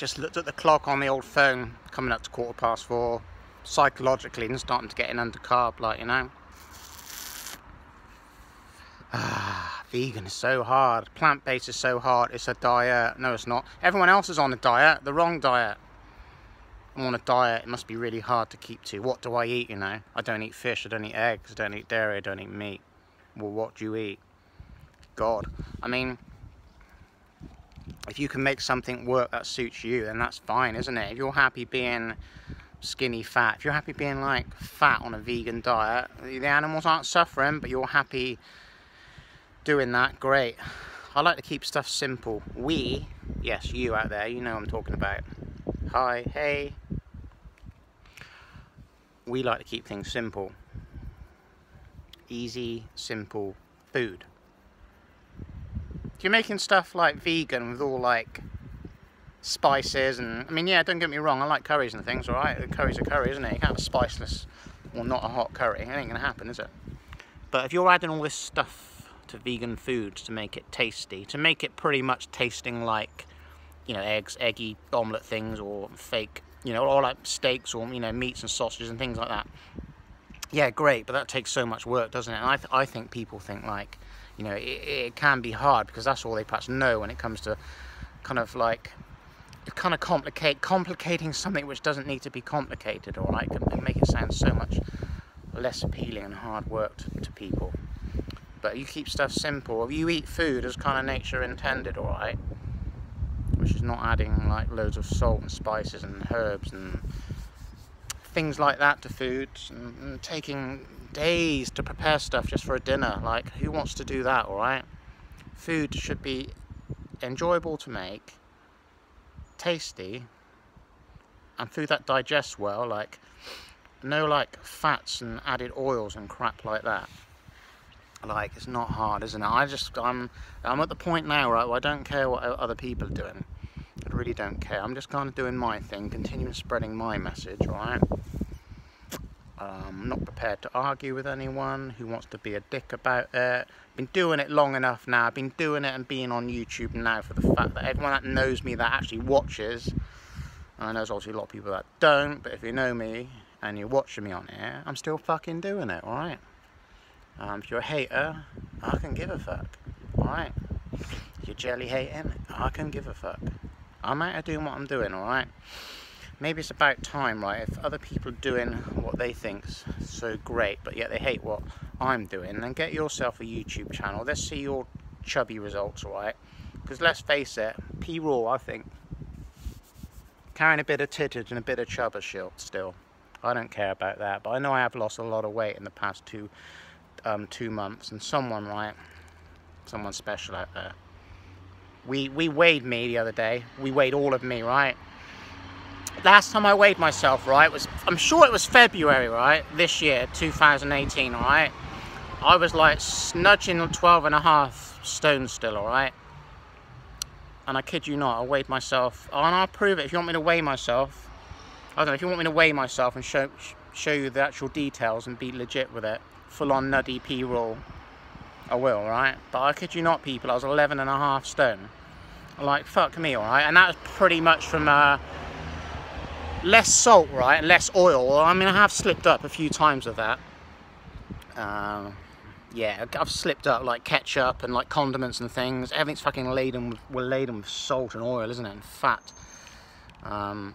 just looked at the clock on the old phone, coming up to 4:15, psychologically, and starting to get in under carb, like, you know. Vegan is so hard. Plant-based is so hard. It's a diet. No, it's not. Everyone else is on a diet, the wrong diet. I'm on a diet. It must be really hard to keep to. What do I eat, you know? I don't eat fish. I don't eat eggs. I don't eat dairy. I don't eat meat. Well, what do you eat? God. I mean, if you can make something work that suits you, then that's fine, isn't it? If you're happy being skinny fat, if you're happy being like fat on a vegan diet, the animals aren't suffering, but you're happy doing that, great. I like to keep stuff simple. We, yes, you out there, you know what I'm talking about. Hi, hey. We like to keep things simple. Easy, simple food. If you're making stuff like vegan with all like spices and, I mean, yeah, don't get me wrong, I like curries and things, alright? Curry's a curry, isn't it? You can't have a spiceless or not a hot curry. It ain't gonna happen, is it? But if you're adding all this stuff to vegan foods to make it tasty, to make it pretty much tasting like, you know, eggy omelette things, or fake, you know, or like steaks, or, you know, meats and sausages and things like that. Yeah, great, but that takes so much work, doesn't it? And I think people think like, you know, it can be hard because that's all they perhaps know when it comes to kind of like, kind of complicating something which doesn't need to be complicated, or like, and make it sound so much less appealing and hard work to people. But you keep stuff simple. If you eat food as kind of nature intended, alright, which is not adding like loads of salt and spices and herbs and things like that to foods, and taking days to prepare stuff just for a dinner. Like, who wants to do that, alright? Food should be enjoyable to make, tasty, and food that digests well, like no like fats and added oils and crap like that. Like, it's not hard, isn't it? I'm at the point now, right, where I don't care what other people are doing. I really don't care. I'm just kind of doing my thing, continuing spreading my message, right? I'm not prepared to argue with anyone who wants to be a dick about it. Been doing it long enough now. I've been doing it and being on YouTube now for the fact that everyone that knows me, that actually watches, and I know there's obviously a lot of people that don't, but if you know me and you're watching me on here, I'm still fucking doing it, alright? If you're a hater, I can give a fuck, alright? If you're jelly hating, I can give a fuck. I'm out of doing what I'm doing, alright? Maybe it's about time, right? If other people are doing what they think's so great, but yet they hate what I'm doing, then get yourself a YouTube channel. Let's see your chubby results, alright? Because let's face it, PRAW, I think, carrying a bit of tittage and a bit of chubber shield still. I don't care about that, but I know I have lost a lot of weight in the past 2 months, and someone, right, someone special out there, we weighed me the other day. We weighed all of me, right? Last time I weighed myself, right, was, I'm sure it was February, right, this year, 2018, right? I was like snudging 12.5 stone still, alright? And I kid you not, I weighed myself, and I'll prove it if you want me to weigh myself. I don't know, if you want me to weigh myself and show you the actual details and be legit with it, full on nutty PRAW, I will, right? But I kid you not, people, I was 11.5 stone. Like, fuck me, alright? And that was pretty much from less salt, right, and less oil. I mean, I have slipped up a few times with that. Yeah, I've slipped up, like ketchup and like condiments and things. Everything's fucking laden with salt and oil, isn't it, and fat.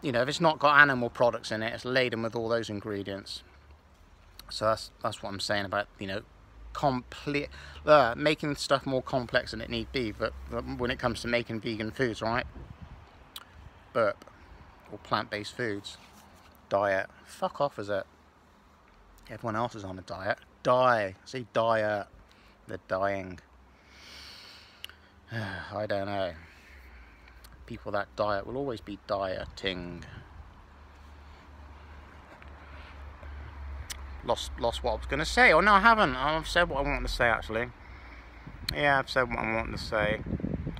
You know, if it's not got animal products in it, it's laden with all those ingredients. So that's what I'm saying about, you know, making stuff more complex than it need be. But when it comes to making vegan foods, right? Burp. Or plant-based foods. Diet. Fuck off, is it? Everyone else is on a diet. Die. Say diet. They're dying. I don't know. People that diet will always be dieting. Lost what I was going to say. Oh no, I haven't. I've said what I wanted to say, actually. Yeah, I've said what I wanted to say.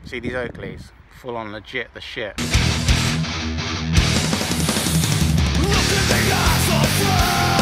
See these Oakleys? Full on legit the shit. Look at the eyes of